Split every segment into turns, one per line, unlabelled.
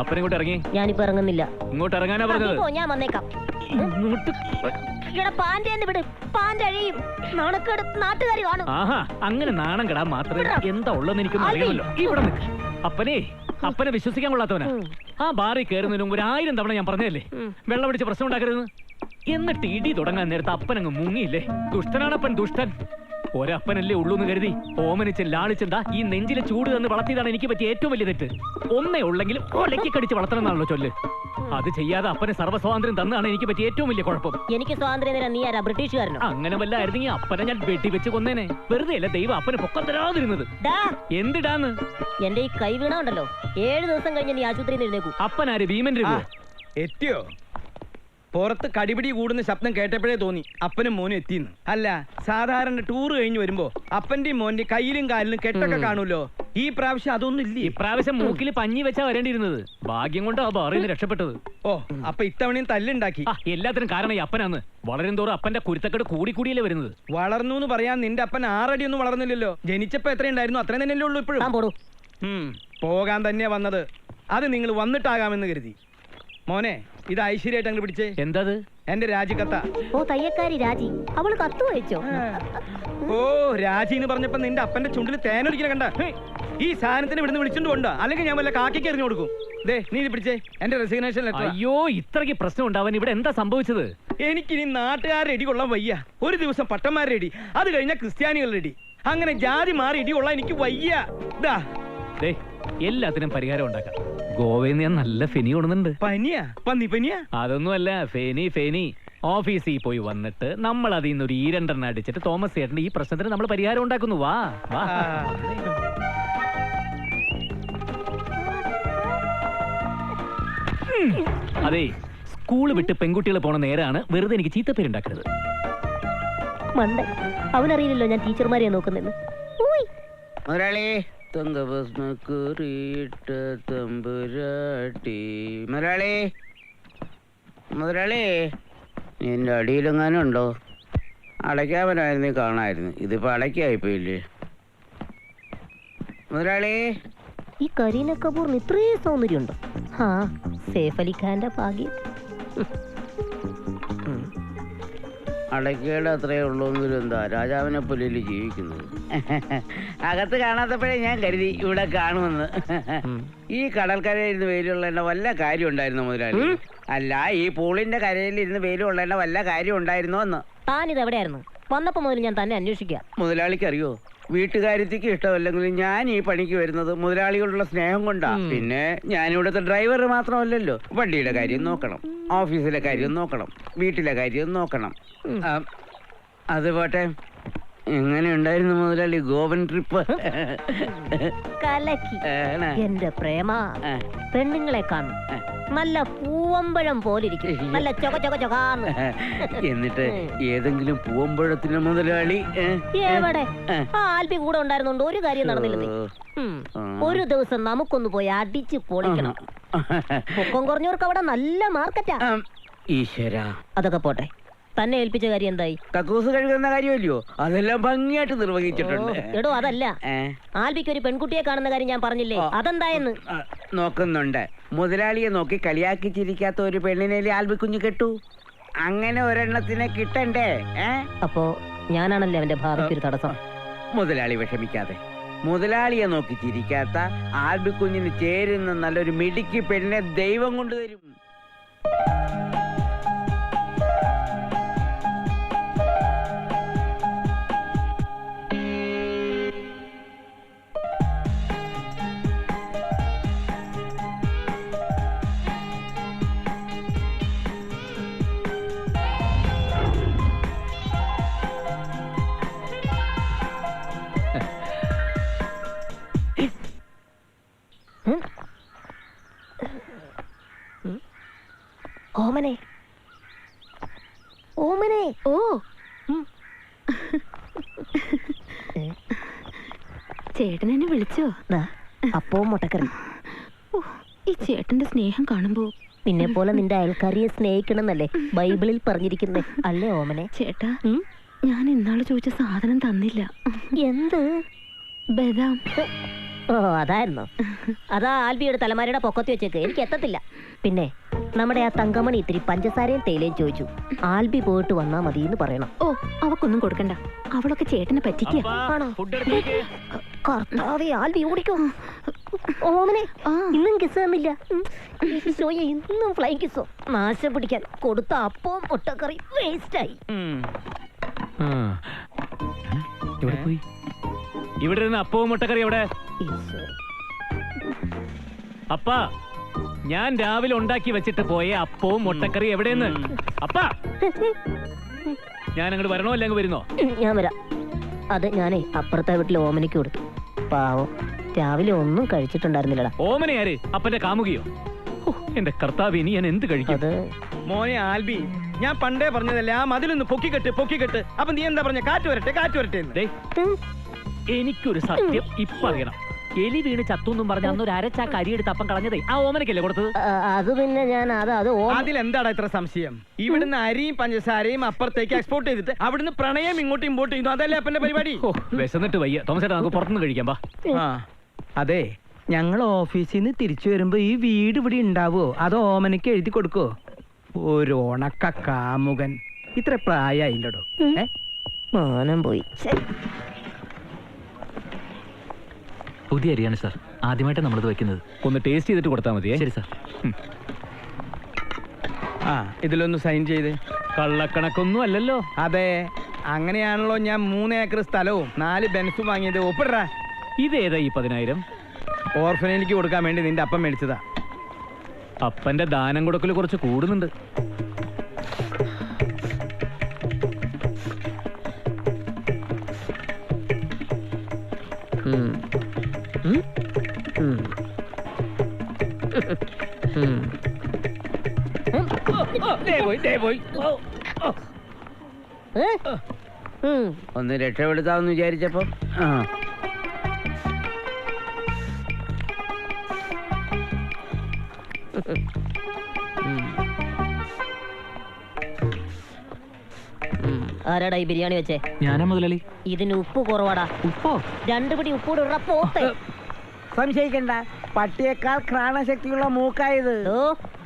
അപ്പനിങ്ങോട്ട് ഇറങ്ങി.
ഞാനിപ്പോ ഇറങ്ങുന്നില്ല.
ഇങ്ങോട്ട് ഇറങ്ങാനാ പറഞ്ഞത്.
ഞാൻ വന്നേക്കാം.
ആഹാ, അങ്ങനെ നാണം കെടാൻ മാത്രമേ എന്താ ഉള്ളതെന്ന് എനിക്കൊന്നും അറിയാമല്ലോ. ഇവിടെ നിൽക്ക്. അപ്പനെ വിശ്വസിക്കാൻ കൊള്ളാത്തവനാ. ആ ബാറിൽ കയറുന്നതിന് മുമ്പ് 1000 തവണ ഞാൻ പറഞ്ഞതല്ലേ വെള്ളം പിടിച്ച് പ്രശ്നം ഉണ്ടാക്കരുത്. എന്നിട്ട് ഇടി തുടങ്ങാൻ നേരത്തെ അപ്പനങ്ങ് മുങ്ങിയില്ലേ. ദുഷ്ടനാണപ്പൻ, ദുഷ്ടൻ. ഒരപ്പനല്ലേ ഉള്ളൂന്ന് കരുതി ഓമനിച്ച് ലാളിച്ചെന്താ ഈ നെഞ്ചിലെ ചൂട് തന്ന് വളർത്തിയതാണ് എനിക്ക് പറ്റിയ ഏറ്റവും വലിയ തെറ്റ്. ഒന്നേ ഉള്ളെങ്കിലും ഒലക്കി കടിച്ച് വളർത്തണം എന്നാണല്ലോ ചൊല്ല്. അത് ചെയ്യാതെ അപ്പനെ സർവ്വസ്വാതന്ത്ര്യം തന്നാണ് എനിക്ക് പറ്റിയ ഏറ്റവും വലിയ കുഴപ്പം.
എനിക്ക് സ്വാതന്ത്ര്യം തരാൻ നീ ആരാ? ബ്രിട്ടീഷുകാരനോ?
അങ്ങനെ വല്ല ആയിരുന്നെങ്കിൽ അപ്പനെ ഞാൻ വെട്ടി വെച്ച് കൊന്നേനെ. വെറുതെ അല്ല ദൈവം അപ്പനെ പൊക്കം തരാതിരുന്നത്. എന്തിടാന്ന്?
എന്റെ ഈ കൈ വീണുണ്ടല്ലോ, 7 ദിവസം കഴിഞ്ഞ് നീ ആശുപത്രിയിൽ എഴുന്നേക്കൂ.
അപ്പനാര് ഭീമൻ രഘു?
എത്തിയോ? പുറത്ത് കടിപിടി കൂടുന്ന ശബ്ദം കേട്ടപ്പോഴേ തോന്നി അപ്പനും മോനും എത്തിന്ന്. അല്ല, സാധാരണ ടൂർ കഴിഞ്ഞ് വരുമ്പോ അപ്പന്റെയും മോന്റെ കയ്യിലും കാലിലും കെട്ടൊക്കെ കാണൂല്ലോ. ഈ പ്രാവശ്യം അതൊന്നും ഇല്ലേ?
ഇപ്രാവശ്യം മൂക്കിൽ പഞ്ഞി വെച്ചാ വരേണ്ടിയിരുന്നത്. ഭാഗ്യം കൊണ്ട് ആ ബാറിൽ നിന്ന് രക്ഷപ്പെട്ടത്.
ഓ, അപ്പൊ ഇത്തവണയും തല്ലുണ്ടാക്കി.
എല്ലാത്തിനും കാരണം ഈ അപ്പനാന്ന്. വളരും തോറും അപ്പന്റെ കുരുത്തക്കെട് കൂടിക്കൂടിയല്ലേ വരുന്നത്.
വളർന്നു എന്ന് പറയാൻ നിന്റെ അപ്പൻ 6 അടി ഒന്നും വളർന്നില്ലല്ലോ. ജനിച്ചപ്പോ എത്രയുണ്ടായിരുന്നു അത്രയും തന്നെയല്ലേ ഉള്ളൂ ഇപ്പോഴും. പോകാൻ തന്നെയാ വന്നത്. അത് നിങ്ങൾ വന്നിട്ടാകാമെന്ന് കരുതി. മോനെ, ഇത് ഐശ്വര്യമായിട്ട് അങ്ങ് പിടിച്ചേ.
എന്തത്?
എന്റെ രാജിക്കത്ത.
ഓ, തയ്യക്കാരി രാജി. അവള് കത്ത് വായിച്ചോ?
ഓ, രാജി എന്ന് പറഞ്ഞപ്പോ നിന്റെ അപ്പന്റെ ചുണ്ടിൽ തേനൊലിക്കണ കണ്ട. ഈ സാധനത്തിന് ഇവിടുന്ന് വിളിച്ചോണ്ട് കൊണ്ടാ, അല്ലെങ്കിൽ ഞാൻ വല്ല കാക്കിക്ക് എറിഞ്ഞു കൊടുക്കും. ദേ, നീ ഇത് പിടിച്ചേ, എന്റെ റെസിഗ്നേഷൻ ലെറ്റർ.
അയ്യോ, ഇത്രയ്ക്ക് പ്രശ്നം ഉണ്ടാവാൻ ഇവിടെ എന്താ സംഭവിച്ചത്?
എനിക്കിനി നാട്ടുകാരെ ഇടി കൊള്ളാൻ വയ്യ. ഒരു ദിവസം പട്ടന്മാരുടെ ഇടി, അത് കഴിഞ്ഞാൽ ക്രിസ്ത്യാനികളുടെ ഇടി, അങ്ങനെ ജാതി മാറി ഇടി കൊള്ളാൻ എനിക്ക് വയ്യ.
എല്ലാത്തിനും പരിഹാരം ഉണ്ടാക്കാം. ഗോവയിൽ ഞാൻ നല്ല ഫെനി കൊണ്ടുന്നുണ്ട്.
പനിയാ? പന്നി പനിയാ?
അതൊന്നുമല്ല, ഫെനി. ഓഫീസിൽ പോയി വന്നിട്ട് നമ്മൾ അതിൽ നിന്ന് ഒരു 2 അടിച്ചിട്ട് തോമസ് ചേട്ടന്റെ ഈ പ്രശ്നത്തിന് നമ്മൾ പരിഹാരം ഉണ്ടാക്കുന്നു. വാ വാ. അതെ, സ്കൂള് വിട്ട് പെൺകുട്ടികൾ പോണ നേരാണ്. വെറുതെ എനിക്ക് ചീത്തപ്പേരുണ്ടാക്കരുത്.
അവനറിയില്ലല്ലോ ഞാൻ ടീച്ചർമാരെയാ നോക്കുന്നെന്ന്.
മുതലാളി, മുതലാളി, മുതലാളി, നിന്റെ അടിയിലെങ്ങാനും ഉണ്ടോ? അടയ്ക്കാവനായിരുന്നു, കാണായിരുന്നു. ഇതിപ്പോ അടയ്ക്കായിപ്പോയില്ലേ മുതലാളി?
ഈ കരീന കപൂറിന് ഇത്രയും സൗന്ദര്യമുണ്ടോ? ആ, സേഫ് അലി ഖാന്റെ ഭാഗ്യം.
അടയ്ക്കയുടെ അത്രയേ ഉള്ളൂങ്കിലും എന്താ രാജാവിനെ പുലയിൽ ജീവിക്കുന്നത്. അകത്ത് കാണാത്തപ്പോഴേ ഞാൻ കരുതി ഇവിടെ കാണുമെന്ന്. ഈ കടൽക്കരയിൽ ഇരുന്ന് വെയിലുള്ളതിന്റെ വല്ല കാര്യം ഉണ്ടായിരുന്നു മുതലാളി? അല്ല, ഈ പൂളിന്റെ കരയിൽ ഇരുന്ന് വെയിലുള്ളതിന്റെ വല്ല കാര്യം ഉണ്ടായിരുന്നോ എന്ന്.
താനിത് എവിടെയായിരുന്നു? വന്നപ്പോ മുതൽ ഞാൻ തന്നെ അന്വേഷിക്കാം.
മുതലാളിക്ക് അറിയോ, വീട്ടുകാര്യത്തേക്ക് ഇഷ്ടമല്ലെങ്കിലും ഞാൻ ഈ പണിക്ക് വരുന്നത് മുതലാളികളുടെ സ്നേഹം കൊണ്ടാ. പിന്നെ ഞാനിവിടുത്തെ ഡ്രൈവർ മാത്രമല്ലല്ലോ. വണ്ടിയുടെ കാര്യം നോക്കണം, ഓഫീസിലെ കാര്യം നോക്കണം, വീട്ടിലെ കാര്യം നോക്കണം. അത് പോട്ടെ, എങ്ങനെ ഉണ്ടായിരുന്നു മുതലാളി ഗോവൻ ട്രിപ്പ്?
കലക്കി. എന്റെ പ്രേമ, പെണ്ണുങ്ങളെ കാണും നല്ല പൂവമ്പഴം പോലിരിക്കും, നല്ല ചൊക ചൊക ചൊകാന്ന്.
എന്നിട്ട് ഏതെങ്കിലും പൂവമ്പഴത്തിന് മുതലാളി
എവിടെ? ആ ആൽബി കൂടെ ഉണ്ടായിരുന്നോണ്ട് ഒരു കാര്യം നടന്നില്ലേ. ഒരു ദിവസം നമുക്കൊന്ന് പോയി അടിച്ച് പൊളിക്കണം. പൊക്കം കുറഞ്ഞവർക്ക് അവിടെ നല്ല മാർക്കറ്റാ.
ഈശ്വര,
അതൊക്കെ പോട്ടെ, തന്നെ ഏൽപ്പിച്ച കാര്യം എന്തായി?
കക്കൂസ് കഴുകുന്ന കാര്യമല്ലയോ? അതെല്ലാം ഭംഗിയായിട്ട് നിർവഹിച്ചിട്ടുണ്ട്.
എടോ, അതല്ല, ആൽബിക്ക് ഒരു പെൺകുട്ടിയെ കാണുന്ന കാര്യം ഞാൻ പറഞ്ഞില്ലേ, അതെന്തായെന്ന്
നോക്കുന്നുണ്ട്. മുതലാളിയെ നോക്കി കളിയാക്കി ചിരിക്കാത്ത ഒരു പെണ്ണിനെ ആൽബി കുഞ്ഞു കെട്ടു. അങ്ങനെ ഒരെണ്ണത്തിനെ കിട്ടണ്ടേ?
അപ്പോ ഞാനാണല്ലേ അവന്റെ ഭാവിക്കൊരു തടസ്സം?
മുതലാളി വിഷമിക്കാതെ, മുതലാളിയെ നോക്കി ചിരിക്കാത്ത ആൽബി കുഞ്ഞിന് ചേരുന്ന നല്ലൊരു മിടുക്കി പെണ്ണിനെ ദൈവം കൊണ്ടുവരും.
ഓമനെ, ഓമനെ. ഓ,
ചേട്ടൻ എന്നെ വിളിച്ചോ?
അപ്പോ മുട്ടക്കറി.
ഈ ചേട്ടന്റെ സ്നേഹം കാണുമ്പോ
നിന്നെ പോലെ നിന്റെ അയൽക്കാരിയെ സ്നേഹിക്കണമെന്നല്ലേ ബൈബിളിൽ പറഞ്ഞിരിക്കുന്നേ, അല്ലേ ഓമനെ?
ചേട്ടാ, ഞാൻ ഇന്നാള് ചോദിച്ച സാധനം തന്നില്ല.
എന്ത്?
ബദാം.
ഓ അതായിരുന്നോ? അതാ ആൽബിയുടെ തലമാരിയുടെ പൊക്കത്തി വെച്ചേക്ക്, എനിക്ക് എത്തത്തില്ല. പിന്നെ നമ്മുടെ ആ തങ്കമണി ഇത്തിരി പഞ്ചസാരയും തേയിലയും ചോദിച്ചു. ആൽബി പോയിട്ട് വന്നാ മതി എന്ന് പറയണം.
ഓ അവക്കൊന്നും കൊടുക്കണ്ട, അവളൊക്കെ ചേട്ടനെ പറ്റിക്കുക.
ആണോ?
ഫുഡ് എടുത്തേക്ക്.
കർത്താവേ, ആൽബി ഓടിക്കോ. ഓമനെ ഇന്നും കിസ് തന്നില്ല. ഈശോയെ, ഇന്നും ഫ്ലൈ കിസോ. നാശം പിടിക്കാൻ കൊടുത്ത അപ്പവും മുട്ടക്കറി വേസ്റ്റായി.
ഇവിടെ പോയി. ഇവിടെ ഇരുന്ന് അപ്പവും മുട്ടക്കറി എവിടെ?
ഈശോ.
അപ്പാ, ഞാൻ രാവിലെ ഉണ്ടാക്കി വെച്ചിട്ട് പോയ അപ്പവും മുട്ടക്കറി എവിടെയെന്ന്? അപ്പാ, ഞാൻ അങ്ങോട്ട് വരണോ അല്ലെങ്കിൽ വരുന്നോ?
ഞാൻ വരാം. അത് ഞാനേ അപ്പുറത്തെ വീട്ടിൽ ഓമനയ്ക്ക് കൊടുത്തു. പാവം, രാവിലെ ഒന്നും കഴിച്ചിട്ടുണ്ടായിരുന്നില്ലടാ.
ഓമന ആര്? അപ്പന്റെ കാമുകിയോ? ഓ, എന്റെ കർത്താവ്, ഇനി ഞാൻ എന്ത് കഴിക്കും?
അത്
മോനെ ആൽബി, ഞാൻ പണ്ടേ പറഞ്ഞതല്ലേ ആ മതിലൊന്ന് പൊക്കിക്കെട്ട്. അപ്പൊ നീ എന്താ പറഞ്ഞ? കാറ്റ് വരട്ടെ എന്ന്.
ദേ, എനിക്കൊരു സത്യം ഇപ്പൊ അറിയണം. എലി വീണ് ചത്തുന്നും പറഞ്ഞ അന്ന് ഒരു അരച്ചാക്ക് അരിയെടുത്ത് അപ്പം കളഞ്ഞതേ ആ ഓമനക്കല്ലേ കൊടുത്തത്?
അത് പിന്നെ ഞാൻ
അതിലെന്താടാ ഇത്ര സംശയം? ഇവിടുന്ന് അരിയും പഞ്ചസാരയും അപ്പുറത്തേക്ക് എക്സ്പോർട്ട് ചെയ്തിട്ട് അവിടുന്ന് പ്രണയം ഇങ്ങോട്ട് ഇമ്പോർട്ട് ചെയ്യുന്നു. അതല്ലേ അപ്പന്റെ പരിപാടി?
ഓ, വിശന്നിട്ട് വയ്യ. തോമസ് ചേട്ടാ, നമുക്ക് പുറത്തുനിന്ന് കഴിക്കാം. ബാ.
ആ അതെ, ഞങ്ങൾ ഓഫീസിൽ നിന്ന് തിരിച്ചു വരുമ്പോ ഈ വീട് ഇവിടെ ഉണ്ടാവോ അതോ ഓമനക്ക് എഴുതി കൊടുക്കോ? ഒരു ഉണക്ക കാമുകൻ, ഇത്ര പ്രായമായില്ലടോ.
മാനം പോയി.
പുതിയ അരിയാണ് സാർ, ആദ്യമായിട്ട് നമ്മളിത് വെക്കുന്നത്.
ഒന്ന് ടേസ്റ്റ് ചെയ്തിട്ട് കൊടുത്താൽ മതിയേ.
ശരി സാർ.
ആ ഇതിലൊന്ന് സൈൻ ചെയ്ത്.
കള്ളക്കണക്കൊന്നും അല്ലല്ലോ.
അതെ, അങ്ങനെയാണല്ലോ ഞാൻ 3 ഏക്കർ സ്ഥലവും 4 ബെൻസും വാങ്ങിയത്. ഒപ്പിടറാ.
ഇതേതാ ഈ 10,000?
ഓർഫനേജിക്ക് കൊടുക്കാൻ വേണ്ടി നിന്റെ അപ്പം മേടിച്ചതാ.
അപ്പന്റെ ദാനം കൊടുക്കൽ കുറച്ച് കൂടുന്നുണ്ട്.
ഒന്ന് രക്ഷപ്പെടുത്താമെന്ന് വിചാരിച്ചപ്പോ
ആരാടാ ഈ ബിരിയാണി വെച്ചേ?
ഞാനാ മുതലാളി.
ഇതിന് ഉപ്പ് കുറവാടാ.
ഉപ്പോ?
2 പിടി ഉപ്പൂടെ ഇടടാ പോത്തെ.
സംശയിക്കണ്ട, പട്ടിയേക്കാൾ ഘ്രാണശക്തിയുള്ള മൂക്കായത്.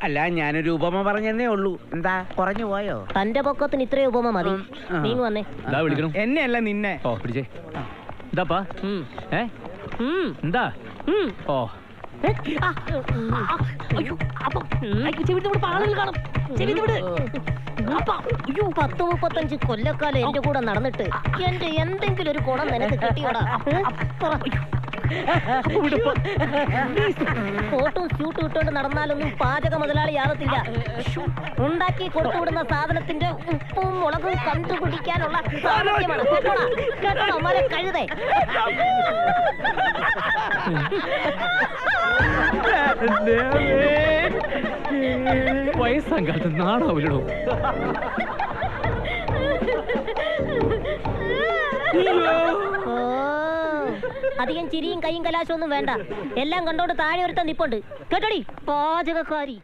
അല്ല, ഞാനൊരു ഉപമ പറഞ്ഞതേ ഉള്ളൂ. എന്താ കുറഞ്ഞു പോയോ?
തന്റെ പൊക്കത്തിന് ഇത്രയും ഉപമ മതി. നീങ്ങ് വന്നേ.
ഇതാ വിളിക്കണം.
എന്നെ അല്ല നിന്നെ.
ഓ, പിടിച്ചേ. ഇതാപ്പാ. എന്താ? ഓ,
അയ്യോ, 10-35 കൊല്ലക്കാലം എന്റെ കൂടെ നടന്നിട്ട് എന്റെ എന്തെങ്കിലും ഒരു കുണം നിനക്ക് കിട്ടിയോടാ? കോട്ടും സ്യൂട്ടും ഇട്ടോണ്ട് നടന്നാലൊന്നും പാചക മുതലാളിയാകത്തില്ല. ഉണ്ടാക്കി കൊടുത്തുവിടുന്ന സാധനത്തിന്റെ ഉപ്പും മുളകും കണ്ടുപിടിക്കാനുള്ള സാമർത്ഥ്യമാണ്. കേട്ടോടാ മര കഴുതേ.
വയസ്സാം കാലത്ത് നാടാവില്ലടോ.
അധികം ചിരിയും കൈയും കലാശമൊന്നും വേണ്ട. എല്ലാം കണ്ടോണ്ട് താഴെ ഒരുത്തൻ നിപ്പുണ്ട്. കേട്ടോടി പാചകക്കാരി.